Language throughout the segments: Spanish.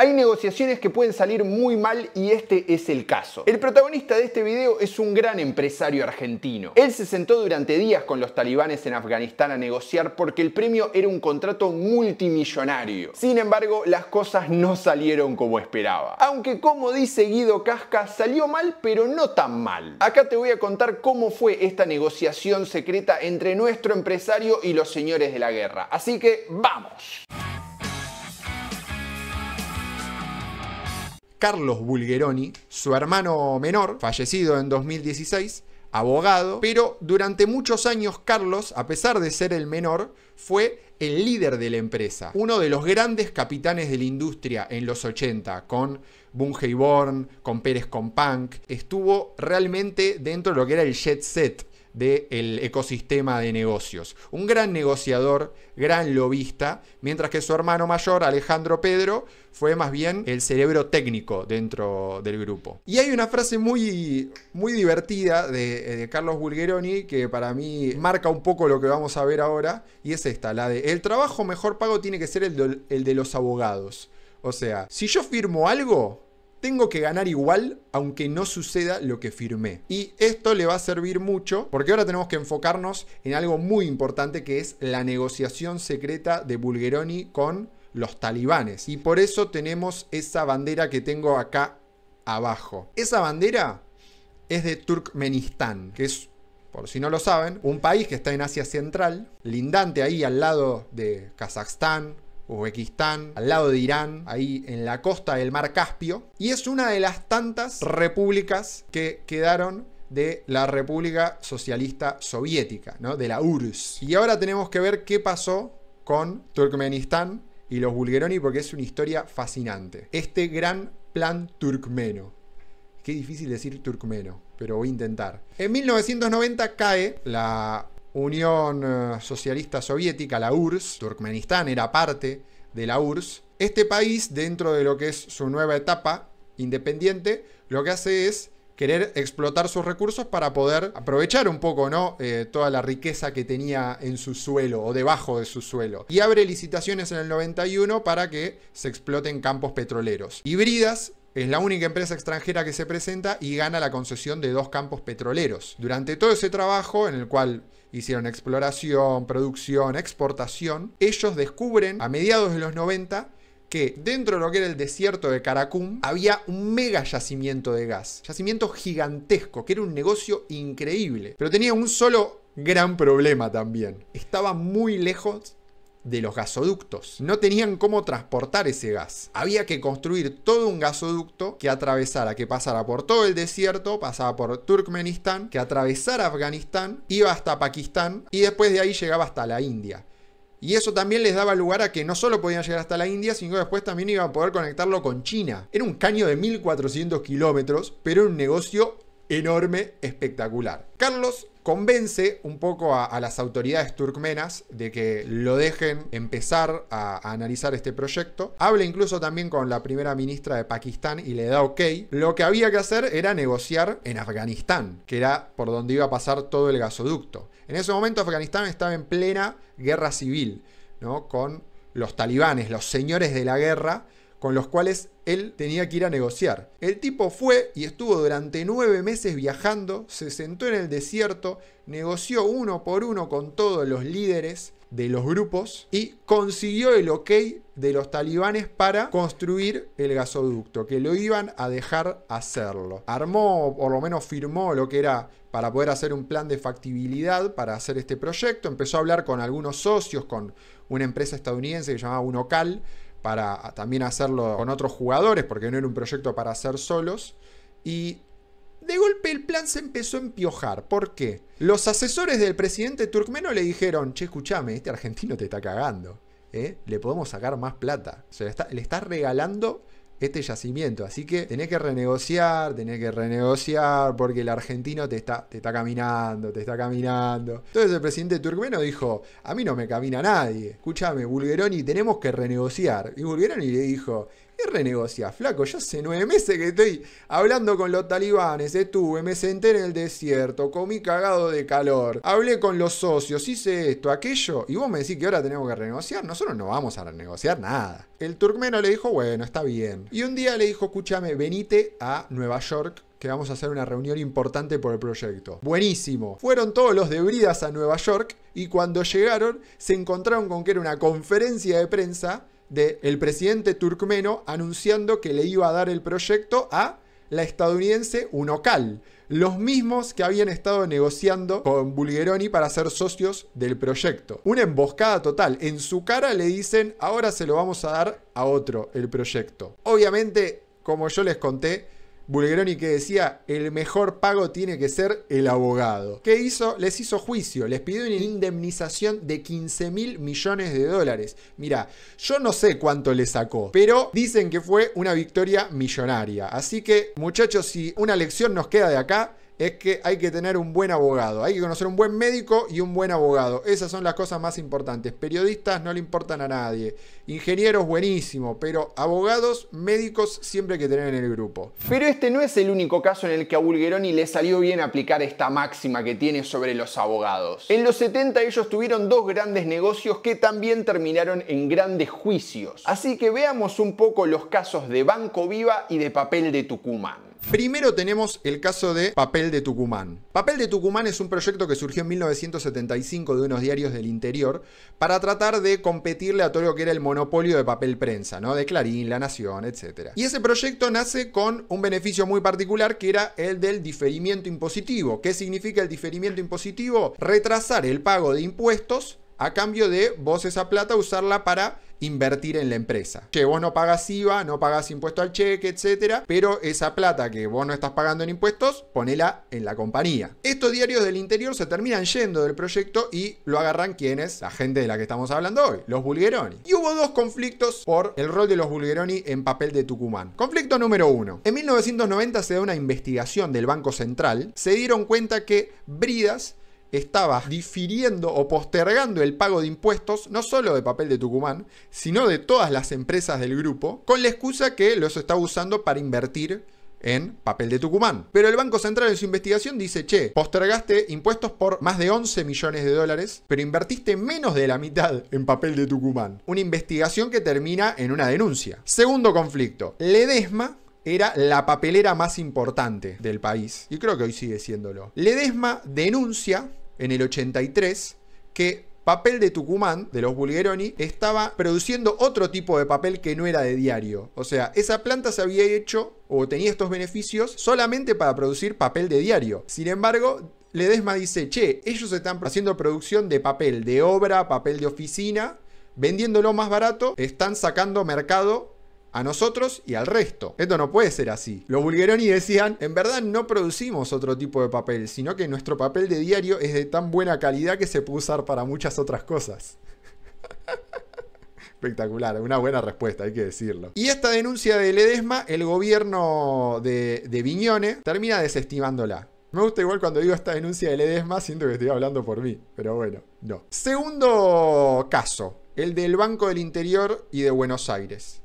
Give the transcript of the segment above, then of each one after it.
Hay negociaciones que pueden salir muy mal y este es el caso. El protagonista de este video es un gran empresario argentino. Él se sentó durante días con los talibanes en Afganistán a negociar porque el premio era un contrato multimillonario. Sin embargo, las cosas no salieron como esperaba. Aunque, como dice Guido Casca, salió mal, pero no tan mal. Acá te voy a contar cómo fue esta negociación secreta entre nuestro empresario y los señores de la guerra. Así que, ¡vamos! Carlos Bulgeroni, su hermano menor, fallecido en 2016, abogado, pero durante muchos años Carlos, a pesar de ser el menor, fue el líder de la empresa. Uno de los grandes capitanes de la industria en los 80, con Bunge Born, con Pérez Companc, estuvo realmente dentro de lo que era el jet set del ecosistema de negocios. Un gran negociador, gran lobista, mientras que su hermano mayor, Alejandro Pedro, fue más bien el cerebro técnico dentro del grupo. Y hay una frase muy divertida de Carlos Bulgeroni que para mí marca un poco lo que vamos a ver ahora, y es esta, la de: el trabajo mejor pago tiene que ser el de los abogados. O sea, si yo firmo algo, tengo que ganar igual, aunque no suceda lo que firmé. Y esto le va a servir mucho, porque ahora tenemos que enfocarnos en algo muy importante, que es la negociación secreta de Bulgeroni con los talibanes. Y por eso tenemos esa bandera que tengo acá abajo. Esa bandera es de Turkmenistán, que es, por si no lo saben, un país que está en Asia Central, lindante ahí al lado de Kazajstán, Uzbekistán, al lado de Irán, ahí en la costa del mar Caspio, y es una de las tantas repúblicas que quedaron de la República Socialista Soviética, ¿no? De la URSS. Y ahora tenemos que ver qué pasó con Turkmenistán y los Bulgeroni, porque es una historia fascinante. Este gran plan turkmeno. Qué difícil decir turkmeno, pero voy a intentar. En 1990 cae la Unión Socialista Soviética, la URSS. Turkmenistán era parte de la URSS. Este país, dentro de lo que es su nueva etapa independiente, lo que hace es querer explotar sus recursos para poder aprovechar un poco, ¿no? Toda la riqueza que tenía en su suelo o debajo de su suelo. Y abre licitaciones en el 91 para que se exploten campos petroleros. Hibridas es la única empresa extranjera que se presenta y gana la concesión de 2 campos petroleros. Durante todo ese trabajo, en el cual hicieron exploración, producción, exportación, ellos descubren a mediados de los 90 que dentro de lo que era el desierto de Karakum había un mega yacimiento de gas. Yacimiento gigantesco, que era un negocio increíble. Pero tenía un solo gran problema también. Estaba muy lejos de los gasoductos. No tenían cómo transportar ese gas. Había que construir todo un gasoducto que atravesara, que pasara por todo el desierto, pasaba por Turkmenistán, que atravesara Afganistán, iba hasta Pakistán y después de ahí llegaba hasta la India. Y eso también les daba lugar a que no solo podían llegar hasta la India, sino que después también iban a poder conectarlo con China. Era un caño de 1400 kilómetros, pero era un negocio enorme, espectacular. Carlos convence un poco a las autoridades turkmenas de que lo dejen empezar a analizar este proyecto. Habla incluso también con la primera ministra de Pakistán y le da ok. Lo que había que hacer era negociar en Afganistán, que era por donde iba a pasar todo el gasoducto. En ese momento Afganistán estaba en plena guerra civil, ¿no? Con los talibanes, los señores de la guerra, con los cuales él tenía que ir a negociar. El tipo fue y estuvo durante 9 meses viajando, se sentó en el desierto, negoció uno por uno con todos los líderes de los grupos y consiguió el ok de los talibanes para construir el gasoducto, que lo iban a dejar hacerlo. Armó, o por lo menos firmó lo que era para poder hacer un plan de factibilidad para hacer este proyecto. Empezó a hablar con algunos socios, con una empresa estadounidense que se llamaba Unocal, para también hacerlo con otros jugadores, porque no era un proyecto para hacer solos. Y de golpe el plan se empezó a empiojar. ¿Por qué? Los asesores del presidente turkmeno le dijeron: che, escuchame, este argentino te está cagando, le podemos sacar más plata. O sea, le estás regalando este yacimiento, así que tenés que renegociar, porque el argentino te está caminando. Entonces el presidente turkmeno dijo: a mí no me camina nadie, escúchame, Bulgeroni, tenemos que renegociar. Y Bulgeroni le dijo: ¿Qué renegociás, flaco? Yo hace 9 meses que estoy hablando con los talibanes, me senté en el desierto, comí cagado de calor, hablé con los socios, hice esto, aquello, y vos me decís que ahora tenemos que renegociar. Nosotros no vamos a renegociar nada. El turcmeno le dijo, bueno, está bien. Y un día le dijo, escúchame, venite a Nueva York, que vamos a hacer una reunión importante por el proyecto. Buenísimo. Fueron todos los de Bridas a Nueva York y cuando llegaron se encontraron con que era una conferencia de prensa del presidente turcmeno anunciando que le iba a dar el proyecto a la estadounidense Unocal, los mismos que habían estado negociando con Bulgeroni para ser socios del proyecto. Una emboscada total. En su cara le dicen, ahora se lo vamos a dar a otro el proyecto. Obviamente, como yo les conté, Bulgeroni que decía, el mejor pago tiene que ser el abogado. ¿Qué hizo? Les hizo juicio, les pidió una indemnización de 15.000 millones de dólares. Mira, yo no sé cuánto le sacó, pero dicen que fue una victoria millonaria. Así que, muchachos, si una lección nos queda de acá, es que hay que tener un buen abogado. Hay que conocer un buen médico y un buen abogado. Esas son las cosas más importantes. Periodistas no le importan a nadie. Ingenieros, buenísimo. Pero abogados, médicos, siempre hay que tener en el grupo. Pero este no es el único caso en el que a Bulgeroni le salió bien aplicar esta máxima que tiene sobre los abogados. En los 70 ellos tuvieron 2 grandes negocios que también terminaron en grandes juicios. Así que veamos un poco los casos de Banco Viva y de Papel de Tucumán. Primero tenemos el caso de Papel de Tucumán. Papel de Tucumán es un proyecto que surgió en 1975 de unos diarios del interior para tratar de competirle a todo lo que era el monopolio de papel prensa, ¿no? De Clarín, La Nación, etc. Y ese proyecto nace con un beneficio muy particular que era el del diferimiento impositivo. ¿Qué significa el diferimiento impositivo? Retrasar el pago de impuestos a cambio de vos esa plata usarla para invertir en la empresa. Che, vos no pagas IVA, no pagas impuesto al cheque, etcétera, pero esa plata que vos no estás pagando en impuestos, ponela en la compañía. Estos diarios del interior se terminan yendo del proyecto y lo agarran ¿quiénes? La gente de la que estamos hablando hoy, los Bulgeroni. Y hubo 2 conflictos por el rol de los Bulgeroni en Papel de Tucumán. Conflicto número 1. En 1990 se da una investigación del Banco Central. Se dieron cuenta que Bridas estaba difiriendo o postergando el pago de impuestos, no solo de Papel de Tucumán, sino de todas las empresas del grupo, con la excusa que los estaba usando para invertir en Papel de Tucumán. Pero el Banco Central en su investigación dice, che, postergaste impuestos por más de 11 millones de dólares, pero invertiste menos de la mitad en Papel de Tucumán. Una investigación que termina en una denuncia. Segundo conflicto. Ledesma era la papelera más importante del país, y creo que hoy sigue siéndolo. Ledesma denuncia en el 83 que Papel de Tucumán, de los Bulgeroni, estaba produciendo otro tipo de papel que no era de diario. O sea, esa planta se había hecho o tenía estos beneficios solamente para producir papel de diario. Sin embargo, Ledesma dice, che, ellos están haciendo producción de papel de obra, papel de oficina, vendiéndolo más barato, están sacando mercado a nosotros y al resto. Esto no puede ser así. Los Bulgeroni decían, en verdad no producimos otro tipo de papel, sino que nuestro papel de diario es de tan buena calidad que se puede usar para muchas otras cosas. Espectacular, una buena respuesta, hay que decirlo. Y esta denuncia de Ledesma, el gobierno de Viñone termina desestimándola. Me gusta igual cuando digo esta denuncia de Ledesma, siento que estoy hablando por mí, pero bueno, no. Segundo caso, el del Banco del Interior y de Buenos Aires,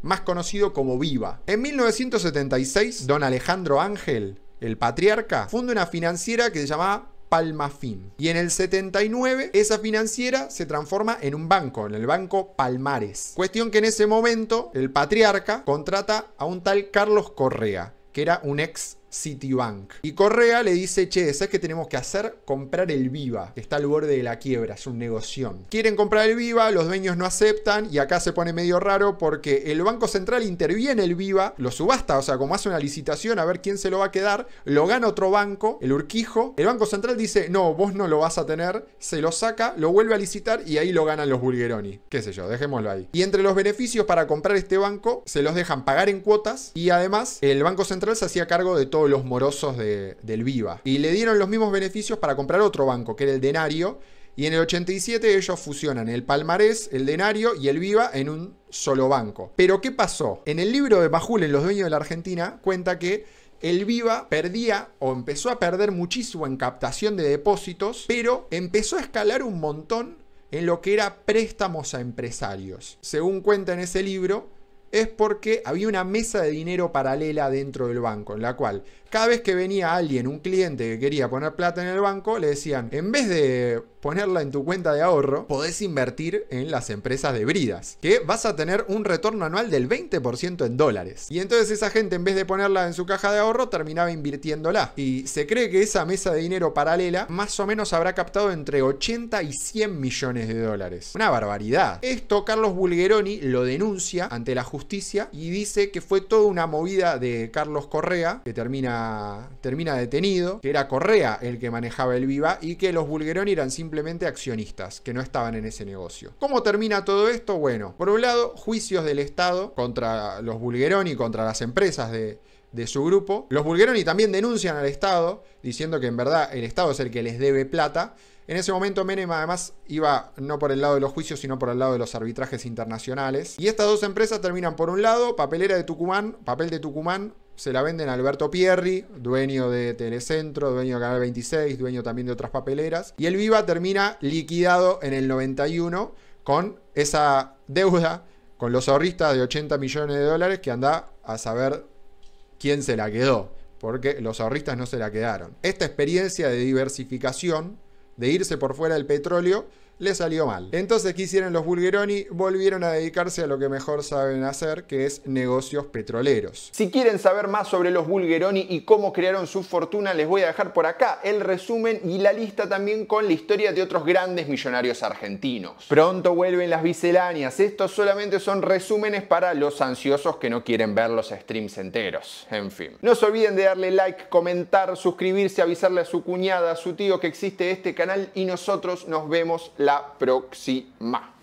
más conocido como Viva. En 1976, don Alejandro Ángel, el patriarca, funda una financiera que se llamaba Palmafin. Y en el 79, esa financiera se transforma en un banco, en el Banco Palmares. Cuestión que en ese momento, el patriarca contrata a un tal Carlos Correa, que era un ex Citibank. Y Correa le dice, che, ¿sabes qué tenemos que hacer? Comprar el Viva, que está al borde de la quiebra, es un negoción. Quieren comprar el Viva, los dueños no aceptan y acá se pone medio raro porque el Banco Central interviene el Viva, lo subasta, o sea, como hace una licitación a ver quién se lo va a quedar, lo gana otro banco, el Urquijo, el Banco Central dice, no, vos no lo vas a tener, se lo saca, lo vuelve a licitar y ahí lo ganan los Bulgeroni. Qué sé yo, dejémoslo ahí. Y entre los beneficios para comprar este banco, se los dejan pagar en cuotas y además el Banco Central se hacía cargo de todo los morosos del Viva. Y le dieron los mismos beneficios para comprar otro banco, que era el Denario. Y en el 87 ellos fusionan el Palmarés, el Denario y el Viva en un solo banco. Pero ¿qué pasó? En el libro de Majul, en Los Dueños de la Argentina, cuenta que el Viva perdía o empezó a perder muchísimo en captación de depósitos, pero empezó a escalar un montón en lo que era préstamos a empresarios. Según cuenta en ese libro, es porque había una mesa de dinero paralela dentro del banco, en la cual cada vez que venía alguien, un cliente que quería poner plata en el banco, le decían, en vez de ponerla en tu cuenta de ahorro, podés invertir en las empresas de bridas, que vas a tener un retorno anual del 20% en dólares. Y entonces esa gente, en vez de ponerla en su caja de ahorro, terminaba invirtiéndola. Y se cree que esa mesa de dinero paralela más o menos habrá captado entre 80 y 100 millones de dólares. Una barbaridad. Esto Carlos Bulgeroni lo denuncia ante la justicia y dice que fue toda una movida de Carlos Correa, que termina detenido, que era Correa el que manejaba el Viva y que los Bulgeroni eran simplemente accionistas, que no estaban en ese negocio. ¿Cómo termina todo esto? Bueno, por un lado, juicios del Estado contra los Bulgeroni, contra las empresas de su grupo. Los Bulgeroni también denuncian al Estado, diciendo que en verdad el Estado es el que les debe plata. En ese momento Menem además iba no por el lado de los juicios, sino por el lado de los arbitrajes internacionales. Y estas dos empresas terminan por un lado, Papelera de Tucumán, Papel de Tucumán, se la venden a Alberto Pierri, dueño de Telecentro, dueño de Canal 26, dueño también de otras papeleras. Y el Viva termina liquidado en el 91 con esa deuda con los ahorristas de 80 millones de dólares que anda a saber quién se la quedó, porque los ahorristas no se la quedaron. Esta experiencia de diversificación, de irse por fuera del petróleo, le salió mal. Entonces, ¿qué hicieron los Bulgeroni? Volvieron a dedicarse a lo que mejor saben hacer, que es negocios petroleros. Si quieren saber más sobre los Bulgeroni y cómo crearon su fortuna, les voy a dejar por acá el resumen y la lista también con la historia de otros grandes millonarios argentinos. Pronto vuelven las misceláneas. Estos solamente son resúmenes para los ansiosos que no quieren ver los streams enteros. En fin. No se olviden de darle like, comentar, suscribirse, avisarle a su cuñada, a su tío que existe este canal y nosotros nos vemos la próxima.